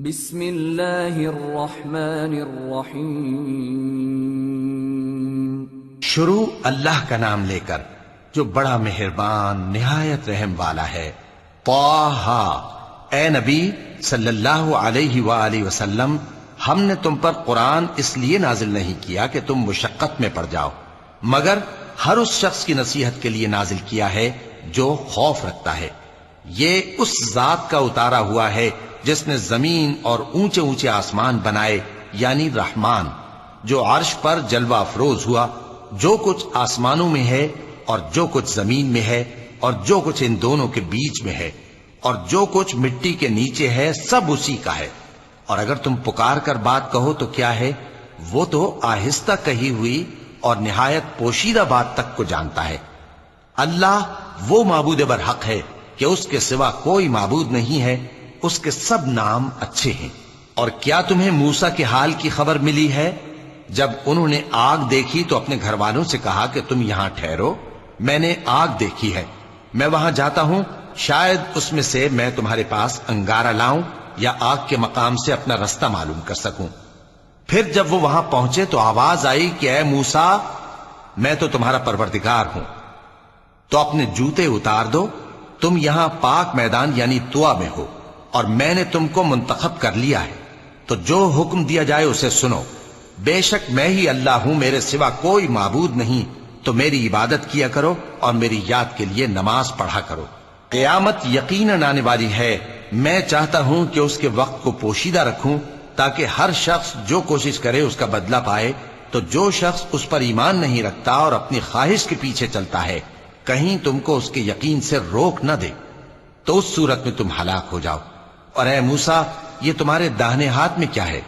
بسم اللہ الرحمن الرحیم۔ شروع اللہ کا نام لے کر جو بڑا مہربان نہایت رحم والا ہے۔ طٰہ، اے نبی صلی اللہ علیہ وآلہ وسلم، ہم نے تم پر قرآن اس لیے نازل نہیں کیا کہ تم مشقت میں پڑ جاؤ، مگر ہر اس شخص کی نصیحت کے لیے نازل کیا ہے جو خوف رکھتا ہے۔ یہ اس ذات کا اتارا ہوا ہے جس نے زمین اور اونچے اونچے آسمان بنائے، یعنی رحمان، جو عرش پر جلوہ افروز ہوا۔ جو کچھ آسمانوں میں ہے اور جو کچھ زمین میں ہے اور جو کچھ ان دونوں کے بیچ میں ہے اور جو کچھ مٹی کے نیچے ہے، سب اسی کا ہے۔ اور اگر تم پکار کر بات کہو تو کیا ہے، وہ تو آہستہ کہی ہوئی اور نہایت پوشیدہ بات تک کو جانتا ہے۔ اللہ وہ معبود برحق ہے کہ اس کے سوا کوئی معبود نہیں ہے، اس کے سب نام اچھے ہیں۔ اور کیا تمہیں موسیٰ کے حال کی خبر ملی ہے؟ جب انہوں نے آگ دیکھی تو اپنے گھر والوں سے کہا کہ تم یہاں ٹھہرو، میں نے آگ دیکھی ہے، میں وہاں جاتا ہوں، شاید اس میں سے میں تمہارے پاس انگارہ لاؤں یا آگ کے مقام سے اپنا رستہ معلوم کر سکوں۔ پھر جب وہ وہاں پہنچے تو آواز آئی کہ اے موسیٰ، میں تو تمہارا پروردگار ہوں، تو اپنے جوتے اتار دو، تم یہاں پاک میدان یعنی طویٰ میں ہو، اور میں نے تم کو منتخب کر لیا ہے، تو جو حکم دیا جائے اسے سنو۔ بے شک میں ہی اللہ ہوں، میرے سوا کوئی معبود نہیں، تو میری عبادت کیا کرو اور میری یاد کے لیے نماز پڑھا کرو۔ قیامت یقیناً آنے والی ہے، میں چاہتا ہوں کہ اس کے وقت کو پوشیدہ رکھوں تاکہ ہر شخص جو کوشش کرے اس کا بدلہ پائے۔ تو جو شخص اس پر ایمان نہیں رکھتا اور اپنی خواہش کے پیچھے چلتا ہے، کہیں تم کو اس کے یقین سے روک نہ دے، تو اس صورت میں تم ہلاک ہو جاؤ۔ اور اے موسیٰ، یہ تمہارے داہنے ہاتھ میں کیا ہے؟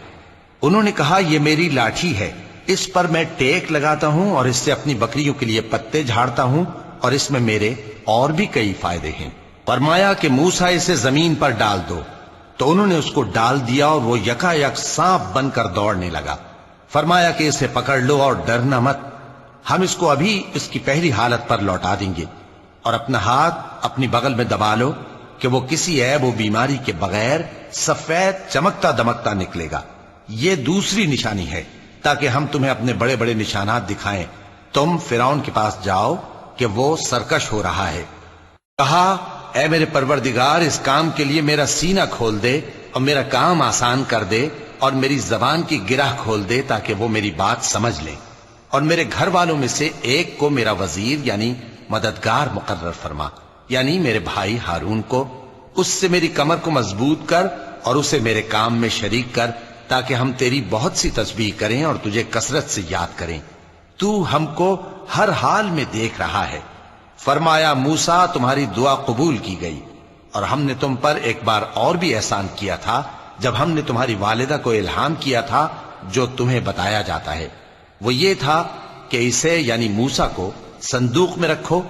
انہوں نے کہا یہ میری لاٹھی ہے، اس پر میں ٹیک لگاتا ہوں اور اس سے اپنی بکریوں کے لیے پتے جھاڑتا ہوں، اور اس میں میرے اور بھی کئی فائدے ہیں۔ فرمایا کہ موسیٰ اسے زمین پر ڈال دو، تو انہوں نے اس کو ڈال دیا اور وہ یکا یک سانپ بن کر دوڑنے لگا۔ فرمایا کہ اسے پکڑ لو اور ڈرنا مت، ہم اس کو ابھی اس کی پہلی حالت پر لوٹا دیں گے، اور اپنا ہاتھ اپنی بغل میں دبا لو کہ وہ کسی عیب و بیماری کے بغیر سفید چمکتا دمکتا نکلے گا۔ یہ دوسری نشانی ہے تاکہ ہم تمہیں اپنے بڑے بڑے نشانات دکھائیں۔ تم فرعون کے پاس جاؤ کہ وہ سرکش ہو رہا ہے۔ کہا اے میرے پروردگار، اس کام کے لیے میرا سینہ کھول دے اور میرا کام آسان کر دے، اور میری زبان کی گرہ کھول دے تاکہ وہ میری بات سمجھ لیں، اور میرے گھر والوں میں سے ایک کو میرا وزیر یعنی مددگار مقرر فرما، یعنی میرے بھائی ہارون کو۔ اس سے میری کمر کو مضبوط کر اور اسے میرے کام میں شریک کر، تاکہ ہم تیری بہت سی تسبیح کریں اور تجھے کثرت سے یاد کریں، تو ہم کو ہر حال میں دیکھ رہا ہے۔ فرمایا موسیٰ، تمہاری دعا قبول کی گئی، اور ہم نے تم پر ایک بار اور بھی احسان کیا تھا جب ہم نے تمہاری والدہ کو الہام کیا تھا جو تمہیں بتایا جاتا ہے۔ وہ یہ تھا کہ اسے یعنی موسیٰ کو صندوق میں رکھو،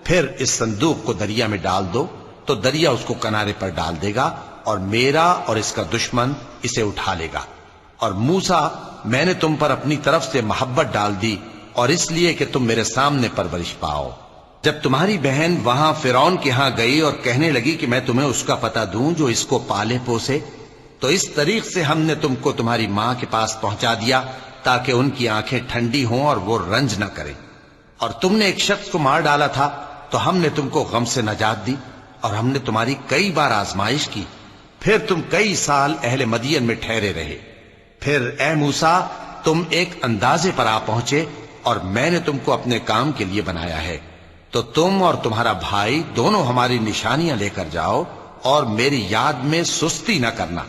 پھر اس صندوق کو دریا میں ڈال دو، تو دریا اس کو کنارے پر ڈال دے گا، اور میرا اور اس کا دشمن اسے اٹھا لے گا۔ اور موسیٰ، میں نے تم پر اپنی طرف سے محبت ڈال دی، اور اس لیے کہ تم میرے سامنے پرورش پاؤ۔ جب تمہاری بہن وہاں فرعون کے ہاں گئی اور کہنے لگی کہ میں تمہیں اس کا پتہ دوں جو اس کو پالے پوسے، تو اس طریق سے ہم نے تم کو تمہاری ماں کے پاس پہنچا دیا تاکہ ان کی آنکھیں ٹھنڈی ہوں اور وہ رنج نہ کریں۔ اور تم نے ایک شخص کو مار ڈالا تھا تو ہم نے تم کو غم سے نجات دی، اور ہم نے تمہاری کئی بار آزمائش کی، پھر تم کئی سال اہل مدین میں ٹھہرے رہے۔ پھر اے موسیٰ، تم ایک اندازے پر آ پہنچے، اور میں نے تم کو اپنے کام کے لیے بنایا ہے، تو تم اور تمہارا بھائی دونوں ہماری نشانیاں لے کر جاؤ، اور میری یاد میں سستی نہ کرنا۔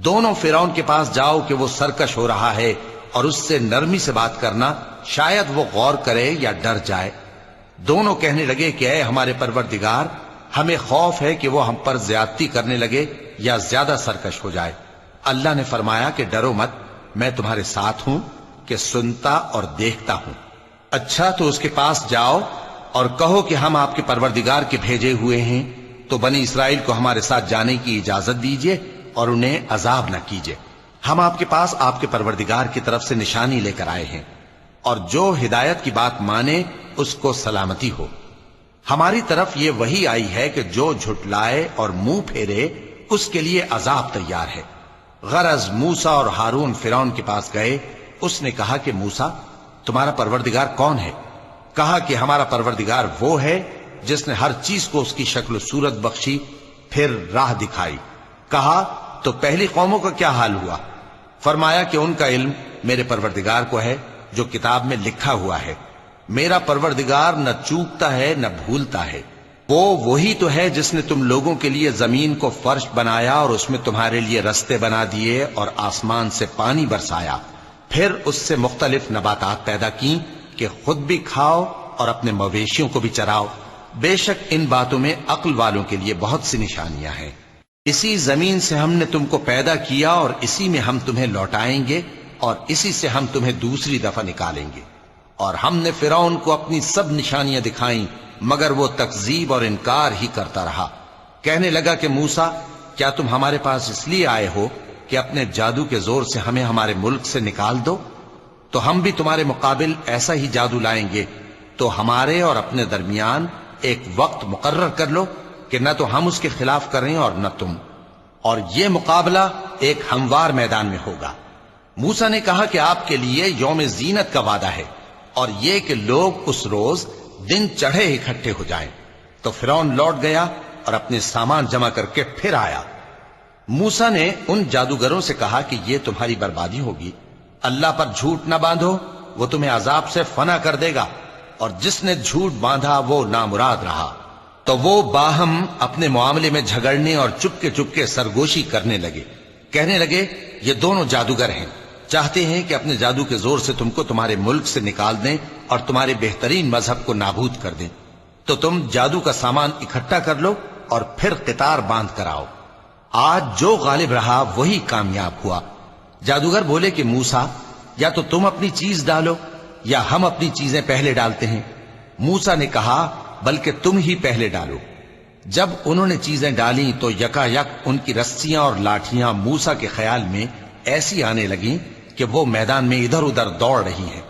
دونوں فرعون کے پاس جاؤ کہ وہ سرکش ہو رہا ہے، اور اس سے نرمی سے بات کرنا، شاید وہ غور کرے یا ڈر جائے۔ دونوں کہنے لگے کہ اے ہمارے پروردگار، ہمیں خوف ہے کہ وہ ہم پر زیادتی کرنے لگے یا زیادہ سرکش ہو جائے۔ اللہ نے فرمایا کہ ڈرو مت، میں تمہارے ساتھ ہوں کہ سنتا اور دیکھتا ہوں۔ اچھا، تو اس کے پاس جاؤ اور کہو کہ ہم آپ کے پروردگار کے بھیجے ہوئے ہیں، تو بنی اسرائیل کو ہمارے ساتھ جانے کی اجازت دیجیے اور انہیں عذاب نہ کیجیے۔ ہم آپ کے پاس آپ کے پروردگار کی طرف سے نشانی لے کر آئے ہیں، اور جو ہدایت کی بات مانے اس کو سلامتی ہو۔ ہماری طرف یہ وحی آئی ہے کہ جو جھٹلائے اور منہ پھیرے اس کے لیے عذاب تیار ہے۔ غرض موسیٰ اور ہارون فرعون کے پاس گئے. اس نے کہا کہ موسیٰ تمہارا پروردگار کون ہے؟ کہا کہ ہمارا پروردگار وہ ہے جس نے ہر چیز کو اس کی شکل و صورت بخشی پھر راہ دکھائی. کہا تو پہلی قوموں کا کیا حال ہوا؟ فرمایا کہ ان کا علم میرے پروردگار کو ہے جو کتاب میں لکھا ہوا ہے. میرا پروردگار نہ چوکتا ہے نہ بھولتا ہے. وہ وہی تو ہے جس نے تم لوگوں کے لیے زمین کو فرش بنایا اور اس میں تمہارے لیے رستے بنا دیے اور آسمان سے پانی برسایا، پھر اس سے مختلف نباتات پیدا کی کہ خود بھی کھاؤ اور اپنے مویشیوں کو بھی چراؤ. بے شک ان باتوں میں عقل والوں کے لیے بہت سی نشانیاں ہیں. اسی زمین سے ہم نے تم کو پیدا کیا اور اسی میں ہم تمہیں لوٹائیں گے اور اسی سے ہم تمہیں دوسری دفعہ نکالیں گے. اور ہم نے فرعون کو اپنی سب نشانیاں دکھائیں مگر وہ تکذیب اور انکار ہی کرتا رہا. کہنے لگا کہ موسیٰ کیا تم ہمارے پاس اس لیے آئے ہو کہ اپنے جادو کے زور سے ہمیں ہمارے ملک سے نکال دو؟ تو ہم بھی تمہارے مقابل ایسا ہی جادو لائیں گے. تو ہمارے اور اپنے درمیان ایک وقت مقرر کر لو کہ نہ تو ہم اس کے خلاف کریں اور نہ تم، اور یہ مقابلہ ایک ہموار میدان میں ہوگا. موسیٰ نے کہا کہ آپ کے لیے یوم زینت کا وعدہ ہے اور یہ کہ لوگ اس روز دن چڑھے اکٹھے ہو جائیں. تو فرعون لوٹ گیا اور اپنے سامان جمع کر کے پھر آیا. موسیٰ نے ان جادوگروں سے کہا کہ یہ تمہاری بربادی ہوگی. اللہ پر جھوٹ نہ باندھو، وہ تمہیں عذاب سے فنا کر دے گا، اور جس نے جھوٹ باندھا وہ نامراد رہا. تو وہ باہم اپنے معاملے میں جھگڑنے اور چپکے سرگوشی کرنے لگے. کہنے لگے یہ دونوں جادوگر ہیں، چاہتے ہیں کہ اپنے جادو کے زور سے تم کو تمہارے ملک سے نکال دیں اور تمہارے بہترین مذہب کو نابود کر دیں. تو تم جادو کا سامان اکٹھا کر لو اور پھر قطار باندھ کر آؤ. آج جو غالب رہا وہی کامیاب ہوا. جادوگر بولے کہ موسیٰ یا تو تم اپنی چیز ڈالو یا ہم اپنی چیزیں پہلے ڈالتے ہیں. موسیٰ نے کہا بلکہ تم ہی پہلے ڈالو. جب انہوں نے چیزیں ڈالیں تو یکا یک ان کی رسیاں اور لاٹھیاں موسیٰ کے خیال میں ایسی آنے لگیں کہ وہ میدان میں ادھر ادھر دوڑ رہی ہیں.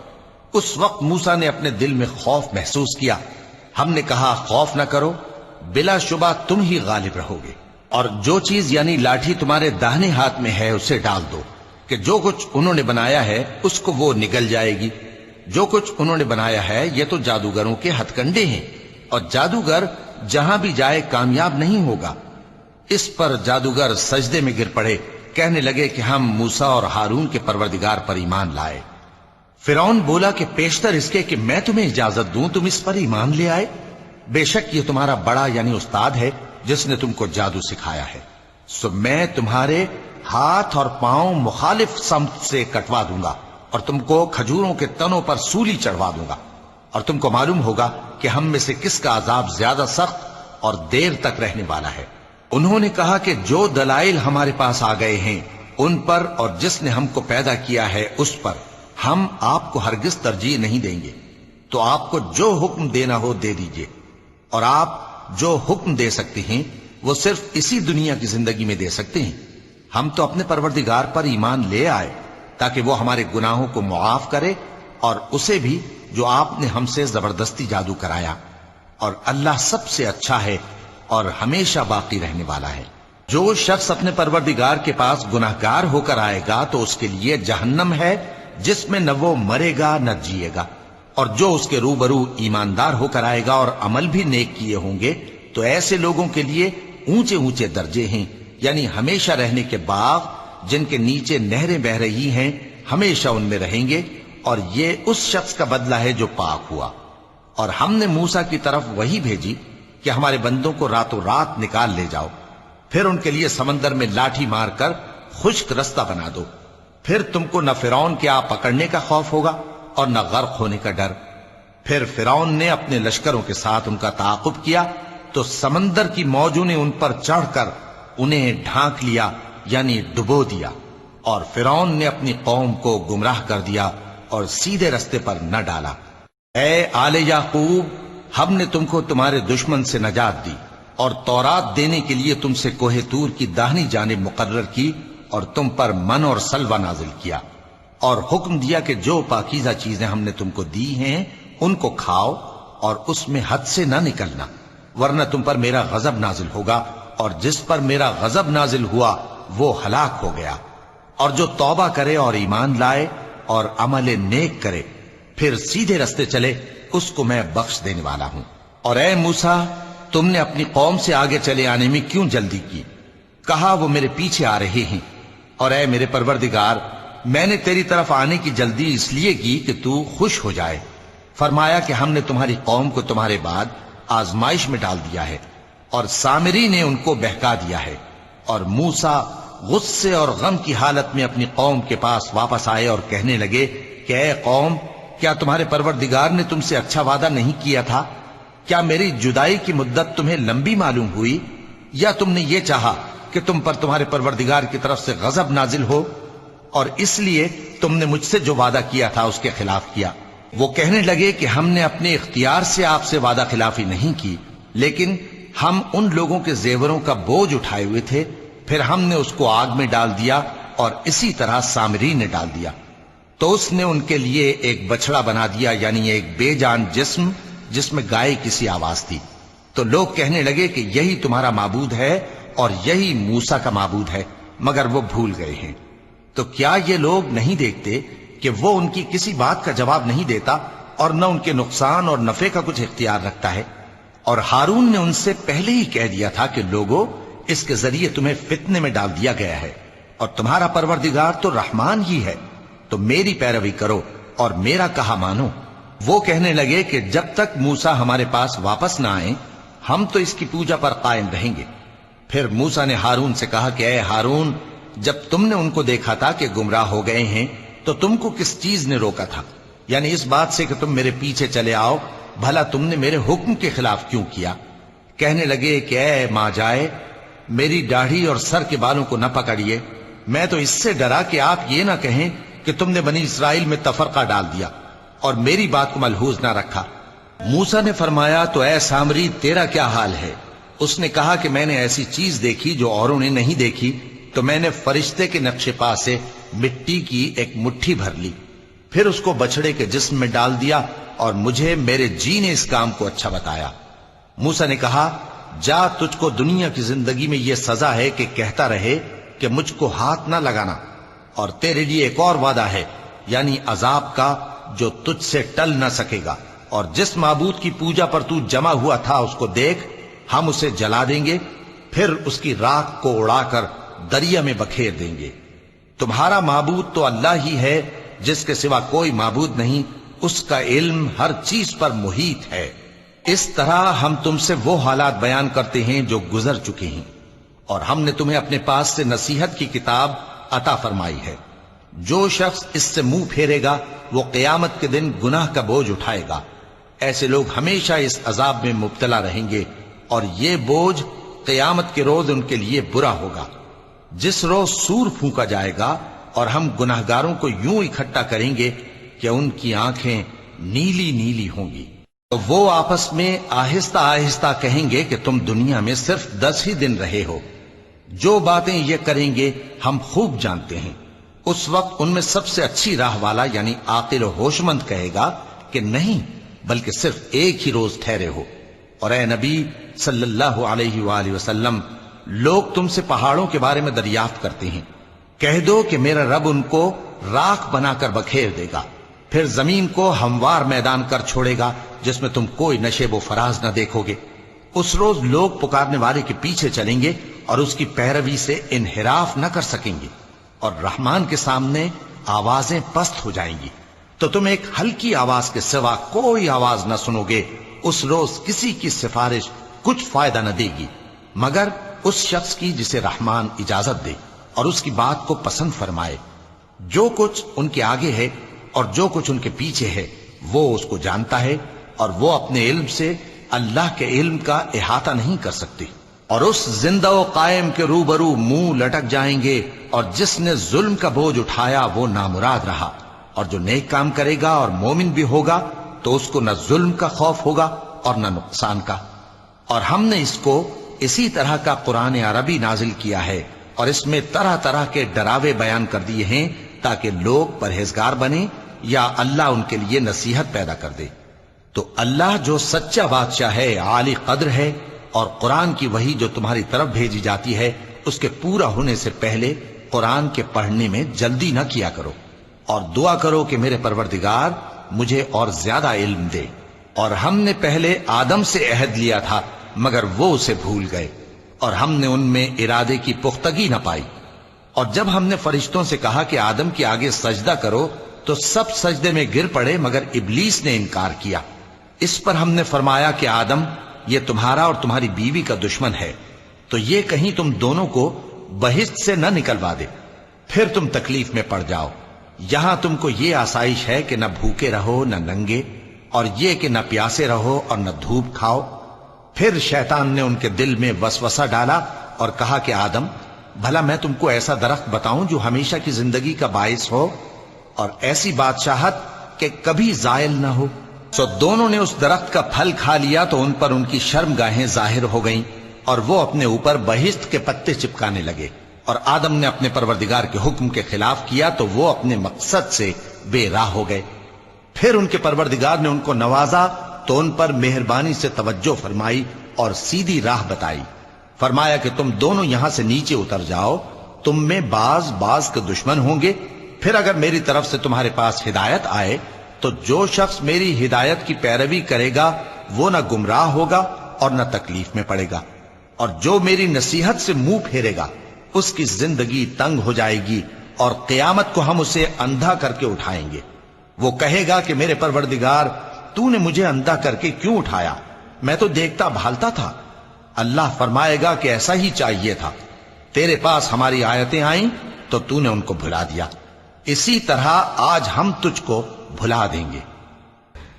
اس وقت موسیٰ نے اپنے دل میں خوف محسوس کیا. ہم نے کہا خوف نہ کرو، بلا شبہ تم ہی غالب رہو گے. اور جو چیز یعنی لاٹھی تمہارے داہنے ہاتھ میں ہے اسے ڈال دو کہ جو کچھ انہوں نے بنایا ہے اس کو وہ نگل جائے گی. جو کچھ انہوں نے بنایا ہے یہ تو جادوگروں کے ہتھ کنڈے ہیں، اور جادوگر جہاں بھی جائے کامیاب نہیں ہوگا. اس پر جادوگر سجدے میں گر پڑے. کہنے لگے کہ ہم موسیٰ اور ہارون کے پروردگار پر ایمان لائے. فرعون بولا کہ پیشتر اس کے کہ میں تمہیں اجازت دوں تم اس پر ایمان لے آئے. بے شک یہ تمہارا بڑا یعنی استاد ہے جس نے تم کو جادو سکھایا ہے. سو میں تمہارے ہاتھ اور پاؤں مخالف سمت سے کٹوا دوں گا اور تم کو کھجوروں کے تنوں پر سولی چڑھوا دوں گا، اور تم کو معلوم ہوگا کہ ہم میں سے کس کا عذاب زیادہ سخت اور دیر تک رہنے والا ہے. انہوں نے کہا کہ جو دلائل ہمارے پاس آ گئے ہیں ان پر اور جس نے ہم کو پیدا کیا ہے اس پر ہم آپ کو ہرگز ترجیح نہیں دیں گے. تو آپ کو جو حکم دینا ہو دے دیجئے، اور آپ جو حکم دے سکتے ہیں وہ صرف اسی دنیا کی زندگی میں دے سکتے ہیں. ہم تو اپنے پروردگار پر ایمان لے آئے تاکہ وہ ہمارے گناہوں کو معاف کرے اور اسے بھی جو آپ نے ہم سے زبردستی جادو کرایا. اور اللہ سب سے اچھا ہے اور ہمیشہ باقی رہنے والا ہے. جو شخص اپنے پروردگار کے پاس گناہگار ہو کر آئے گا تو اس کے لیے جہنم ہے جس میں نہ وہ مرے گا نہ جیے گا، اور جو اس کے روبرو ایماندار ہو کر آئے گا اور عمل بھی نیک کیے ہوں گے تو ایسے لوگوں کے لیے اونچے اونچے درجے ہیں، یعنی ہمیشہ رہنے کے باغ جن کے نیچے نہریں بہ رہی ہیں، ہمیشہ ان میں رہیں گے. اور یہ اس شخص کا بدلہ ہے جو پاک ہوا. اور ہم نے موسیٰ کی طرف وہی بھیجی کہ ہمارے بندوں کو راتوں رات نکال لے جاؤ، پھر ان کے لیے سمندر میں لاٹھی مار کر خشک رستہ بنا دو. پھر تم کو نہ فرعون کے آ پکڑنے کا خوف ہوگا اور نہ غرق ہونے کا ڈر. پھر فرعون نے اپنے لشکروں کے ساتھ ان کا تعاقب کیا تو سمندر کی موجوں نے ان پر چڑھ کر انہیں ڈھانک لیا یعنی ڈبو دیا. اور فرعون نے اپنی قوم کو گمراہ کر دیا اور سیدھے رستے پر نہ ڈالا. اے آل یعقوب، ہم نے تم کو تمہارے دشمن سے نجات دی اور تورات دینے کے لیے تم سے کوہ طور کی داہنی جانب مقرر کی اور تم پر من اور سلوہ نازل کیا، اور حکم دیا کہ جو پاکیزہ چیزیں ہم نے تم کو دی ہیں ان کو کھاؤ اور اس میں حد سے نہ نکلنا، ورنہ تم پر میرا غضب نازل ہوگا، اور جس پر میرا غضب نازل ہوا وہ ہلاک ہو گیا. اور جو توبہ کرے اور ایمان لائے اور عمل نیک کرے پھر سیدھے رستے چلے اس کو میں بخش دینے والا ہوں۔ اور اے موسیٰ، تم نے اپنی قوم سے آگے چلے آنے میں کیوں جلدی کی؟ کہا وہ میرے پیچھے آ رہے ہیں۔ اور اے میرے پروردگار، میں نے تیری طرف آنے کی جلدی اس لیے کی کہ تو خوش ہو جائے۔ فرمایا کہ ہم نے تمہاری قوم کو تمہارے بعد آزمائش میں ڈال دیا ہے اور سامری نے ان کو بہکا دیا ہے۔ اور موسیٰ غصے اور غم کی حالت میں اپنی قوم کے پاس واپس آئے اور کہنے لگے کہ اے قوم، کیا تمہارے پروردگار نے تم سے اچھا وعدہ نہیں کیا تھا؟ کیا میری جدائی کی مدت تمہیں لمبی معلوم ہوئی، یا تم نے یہ چاہا کہ تم پر تمہارے پروردگار کی طرف سے غضب نازل ہو، اور اس لیے تم نے مجھ سے جو وعدہ کیا تھا اس کے خلاف کیا؟ وہ کہنے لگے کہ ہم نے اپنے اختیار سے آپ سے وعدہ خلافی نہیں کی، لیکن ہم ان لوگوں کے زیوروں کا بوجھ اٹھائے ہوئے تھے، پھر ہم نے اس کو آگ میں ڈال دیا اور اسی طرح سامری نے ڈال دیا۔ تو اس نے ان کے لیے ایک بچڑا بنا دیا، یعنی ایک بے جان جسم جس میں گائے کسی آواز تھی۔ تو لوگ کہنے لگے کہ یہی تمہارا معبود ہے اور یہی موسیٰ کا معبود ہے، مگر وہ بھول گئے ہیں۔ تو کیا یہ لوگ نہیں دیکھتے کہ وہ ان کی کسی بات کا جواب نہیں دیتا اور نہ ان کے نقصان اور نفع کا کچھ اختیار رکھتا ہے؟ اور ہارون نے ان سے پہلے ہی کہہ دیا تھا کہ لوگوں، اس کے ذریعے تمہیں فتنے میں ڈال دیا گیا ہے، اور تمہارا پروردگار تو رحمان ہی ہے، تو میری پیروی کرو اور میرا کہا مانو۔ وہ کہنے لگے کہ جب تک موسیٰ ہمارے پاس واپس نہ آئیں ہم تو اس کی پوجا پر قائم رہیں گے۔ پھر موسیٰ نے ہارون سے کہا کہ اے ہارون، جب تم نے ان کو دیکھا تھا کہ گمراہ ہو گئے ہیں تو تم کو کس چیز نے روکا تھا؟ یعنی اس بات سے کہ تم میرے پیچھے چلے آؤ، بھلا تم نے میرے حکم کے خلاف کیوں کیا؟ کہنے لگے کہ اے ماں جائے، میری داڑھی اور سر کے بالوں کو نہ پکڑیے، میں تو اس سے ڈرا کہ آپ یہ نہ کہیں کہ تم نے بنی اسرائیل میں تفرقہ ڈال دیا اور میری بات کو ملحوظ نہ رکھا۔ موسیٰ نے فرمایا تو اے سامری، تیرا کیا حال ہے؟ اس نے کہا کہ میں نے ایسی چیز دیکھی جو اوروں نے نہیں دیکھی، تو میں نے فرشتے کے نقش پا سے مٹی کی ایک مٹھی بھر لی، پھر اس کو بچڑے کے جسم میں ڈال دیا، اور مجھے میرے جی نے اس کام کو اچھا بتایا۔ موسیٰ نے کہا جا، تجھ کو دنیا کی زندگی میں یہ سزا ہے کہ کہتا رہے کہ مجھ کو ہاتھ نہ لگانا، اور تیرے لیے ایک اور وعدہ ہے، یعنی عذاب کا جو تجھ سے ٹل نہ سکے گا، اور جس معبود کی پوجا پر تو جمع ہوا تھا اس کو دیکھ، ہم اسے جلا دیں گے، پھر اس کی راکھ کو اڑا کر دریا میں بکھیر دیں گے۔ تمہارا معبود تو اللہ ہی ہے، جس کے سوا کوئی معبود نہیں، اس کا علم ہر چیز پر محیط ہے۔ اس طرح ہم تم سے وہ حالات بیان کرتے ہیں جو گزر چکے ہیں، اور ہم نے تمہیں اپنے پاس سے نصیحت کی کتاب عطا فرمائی ہے۔ جو شخص اس سے منہ پھیرے گا وہ قیامت کے دن گناہ کا بوجھ اٹھائے گا۔ ایسے لوگ ہمیشہ اس عذاب میں مبتلا رہیں گے، اور یہ بوجھ قیامت کے روز ان کے لیے برا ہوگا، جس روز سور پھونکا جائے گا، اور ہم گناہگاروں کو یوں اکٹھا کریں گے کہ ان کی آنکھیں نیلی نیلی ہوں گی۔ تو وہ آپس میں آہستہ آہستہ کہیں گے کہ تم دنیا میں صرف 10 ہی دن رہے ہو، جو باتیں یہ کریں گے ہم خوب جانتے ہیں۔ اس وقت ان میں سب سے اچھی راہ والا یعنی عاقل و ہوش مند کہے گا کہ نہیں، بلکہ صرف ایک ہی روز ٹھہرے ہو۔ اور اے نبی صلی اللہ علیہ وآلہ وسلم، لوگ تم سے پہاڑوں کے بارے میں دریافت کرتے ہیں، کہہ دو کہ میرا رب ان کو راکھ بنا کر بکھیر دے گا، پھر زمین کو ہموار میدان کر چھوڑے گا جس میں تم کوئی نشیب و فراز نہ دیکھو گے۔ اس روز لوگ پکارنے والے کے پیچھے چلیں گے اور اس کی پیروی سے انحراف نہ کر سکیں گے، اور رحمان کے سامنے آوازیں پست ہو جائیں گی، تو تم ایک ہلکی آواز کے سوا کوئی آواز نہ سنو گے۔ اس روز کسی کی سفارش کچھ فائدہ نہ دے گی مگر اس شخص کی جسے رحمان اجازت دے اور اس کی بات کو پسند فرمائے۔ جو کچھ ان کے آگے ہے اور جو کچھ ان کے پیچھے ہے وہ اس کو جانتا ہے، اور وہ اپنے علم سے اللہ کے علم کا احاطہ نہیں کر سکتے۔ اور اس زندہ و قائم کے روبرو منہ لٹک جائیں گے، اور جس نے ظلم کا بوجھ اٹھایا وہ نامراد رہا، اور جو نیک کام کرے گا اور مومن بھی ہوگا تو اس کو نہ ظلم کا خوف ہوگا اور نہ نقصان کا۔ اور ہم نے اس کو اسی طرح کا قرآن عربی نازل کیا ہے، اور اس میں طرح طرح کے ڈراوے بیان کر دیے ہیں تاکہ لوگ پرہیزگار بنیں یا اللہ ان کے لیے نصیحت پیدا کر دے۔ تو اللہ جو سچا بادشاہ ہے، عالی قدر ہے، اور قرآن کی وحی جو تمہاری طرف بھیجی جاتی ہے اس کے پورا ہونے سے پہلے قرآن کے پڑھنے میں جلدی نہ کیا کرو، اور دعا کرو کہ میرے پروردگار مجھے اور زیادہ علم دے۔ اور ہم نے پہلے آدم سے عہد لیا تھا مگر وہ اسے بھول گئے، اور ہم نے ان میں ارادے کی پختگی نہ پائی۔ اور جب ہم نے فرشتوں سے کہا کہ آدم کے آگے سجدہ کرو تو سب سجدے میں گر پڑے مگر ابلیس نے انکار کیا۔ اس پر ہم نے فرمایا کہ آدم، یہ تمہارا اور تمہاری بیوی کا دشمن ہے، تو یہ کہیں تم دونوں کو بہشت سے نہ نکلوا دے، پھر تم تکلیف میں پڑ جاؤ۔ یہاں تم کو یہ آسائش ہے کہ نہ بھوکے رہو نہ ننگے، اور یہ کہ نہ پیاسے رہو اور نہ دھوپ کھاؤ۔ پھر شیطان نے ان کے دل میں وسوسہ ڈالا اور کہا کہ آدم، بھلا میں تم کو ایسا درخت بتاؤں جو ہمیشہ کی زندگی کا باعث ہو اور ایسی بادشاہت کہ کبھی زائل نہ ہو؟ سو دونوں نے اس درخت کا پھل کھا لیا تو ان پر ان کی شرمگاہیں ظاہر ہو گئیں، اور وہ اپنے اوپر بہشت کے پتے چپکانے لگے۔ اور آدم نے اپنے پروردگار کے حکم کے خلاف کیا تو وہ اپنے مقصد سے بے راہ ہو گئے۔ پھر ان کے پروردگار نے ان کو نوازا تو ان پر مہربانی سے توجہ فرمائی اور سیدھی راہ بتائی۔ فرمایا کہ تم دونوں یہاں سے نیچے اتر جاؤ، تم میں بعض کے دشمن ہوں گے، پھر اگر میری طرف سے تمہارے پاس ہدایت آئے تو جو شخص میری ہدایت کی پیروی کرے گا وہ نہ گمراہ ہوگا اور نہ تکلیف میں پڑے گا، اور جو میری نصیحت سے منہ پھیرے گا اس کی زندگی تنگ ہو جائے گی، اور قیامت کو ہم اسے اندھا کر کے اٹھائیں گے۔ وہ کہے گا کہ میرے پروردگار، تو نے مجھے اندھا کر کے کیوں اٹھایا؟ میں تو دیکھتا بھالتا تھا۔ اللہ فرمائے گا کہ ایسا ہی چاہیے تھا، تیرے پاس ہماری آیتیں آئیں تو تو نے ان کو بھلا دیا، اسی طرح آج ہم تجھ کو بھلا دیں گے۔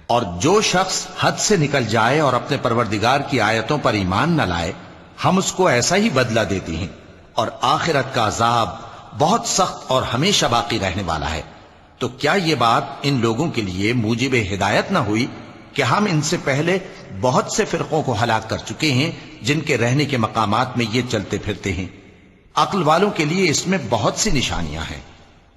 اور جو شخص حد سے نکل جائے اور اپنے پروردگار کی آیتوں پر ایمان نہ لائے، ہم اس کو ایسا ہی بدلہ دیتے ہیں، اور آخرت کا عذاب بہت سخت اور ہمیشہ باقی رہنے والا ہے۔ تو کیا یہ بات ان لوگوں کے لیے موجب ہدایت نہ ہوئی کہ ہم ان سے پہلے بہت سے فرقوں کو ہلاک کر چکے ہیں جن کے رہنے کے مقامات میں یہ چلتے پھرتے ہیں؟ عقل والوں کے لیے اس میں بہت سی نشانیاں ہیں۔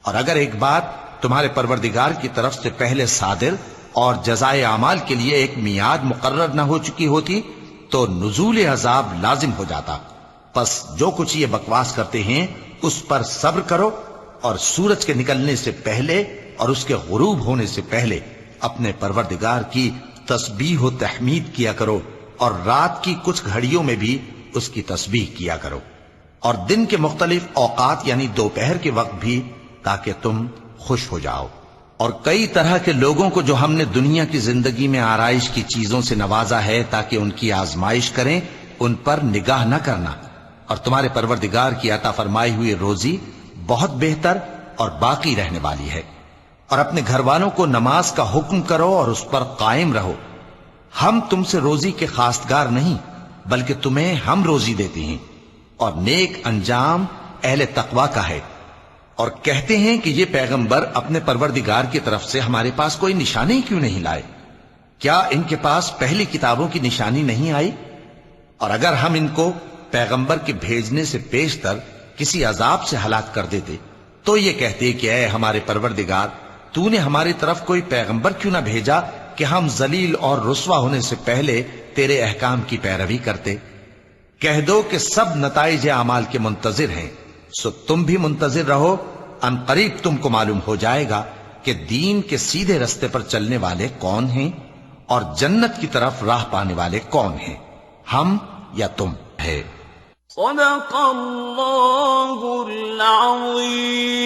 اور اگر ایک بات تمہارے پروردگار کی طرف سے پہلے صادر اور جزائے اعمال کے لیے ایک میعاد مقرر نہ ہو چکی ہوتی تو نزول عذاب لازم ہو جاتا۔ پس جو کچھ یہ بکواس کرتے ہیں اس پر صبر کرو، اور سورج کے نکلنے سے پہلے اور اس کے غروب ہونے سے پہلے اپنے پروردگار کی تسبیح و تحمید کیا کرو، اور رات کی کچھ گھڑیوں میں بھی اس کی تسبیح کیا کرو، اور دن کے مختلف اوقات یعنی دوپہر کے وقت بھی، تاکہ تم خوش ہو جاؤ۔ اور کئی طرح کے لوگوں کو جو ہم نے دنیا کی زندگی میں آرائش کی چیزوں سے نوازا ہے تاکہ ان کی آزمائش کریں، ان پر نگاہ نہ کرنا، اور تمہارے پروردگار کی عطا فرمائی ہوئی روزی بہت بہتر اور باقی رہنے والی ہے۔ اور اپنے گھر والوں کو نماز کا حکم کرو اور اس پر قائم رہو۔ ہم تم سے روزی کے خواستگار نہیں بلکہ تمہیں ہم روزی دیتے ہیں، اور نیک انجام اہل تقوی کا ہے۔ اور کہتے ہیں کہ یہ پیغمبر اپنے پروردگار کی طرف سے ہمارے پاس کوئی نشانی کیوں نہیں لائے؟ کیا ان کے پاس پہلی کتابوں کی نشانی نہیں آئی؟ اور اگر ہم ان کو پیغمبر کے بھیجنے سے پیشتر کسی عذاب سے ہلاک کر دیتے تو یہ کہتے کہ اے ہمارے پروردگار، تو نے ہماری طرف کوئی پیغمبر کیوں نہ بھیجا کہ ہم ذلیل اور رسوا ہونے سے پہلے تیرے احکام کی پیروی کرتے۔ کہہ دو کہ سب نتائج اعمال کے منتظر ہیں، سو تم بھی منتظر رہو، ان قریب تم کو معلوم ہو جائے گا کہ دین کے سیدھے رستے پر چلنے والے کون ہیں اور جنت کی طرف راہ پانے والے کون ہیں، ہم یا تم ہے۔ صدق اللہ العظیم۔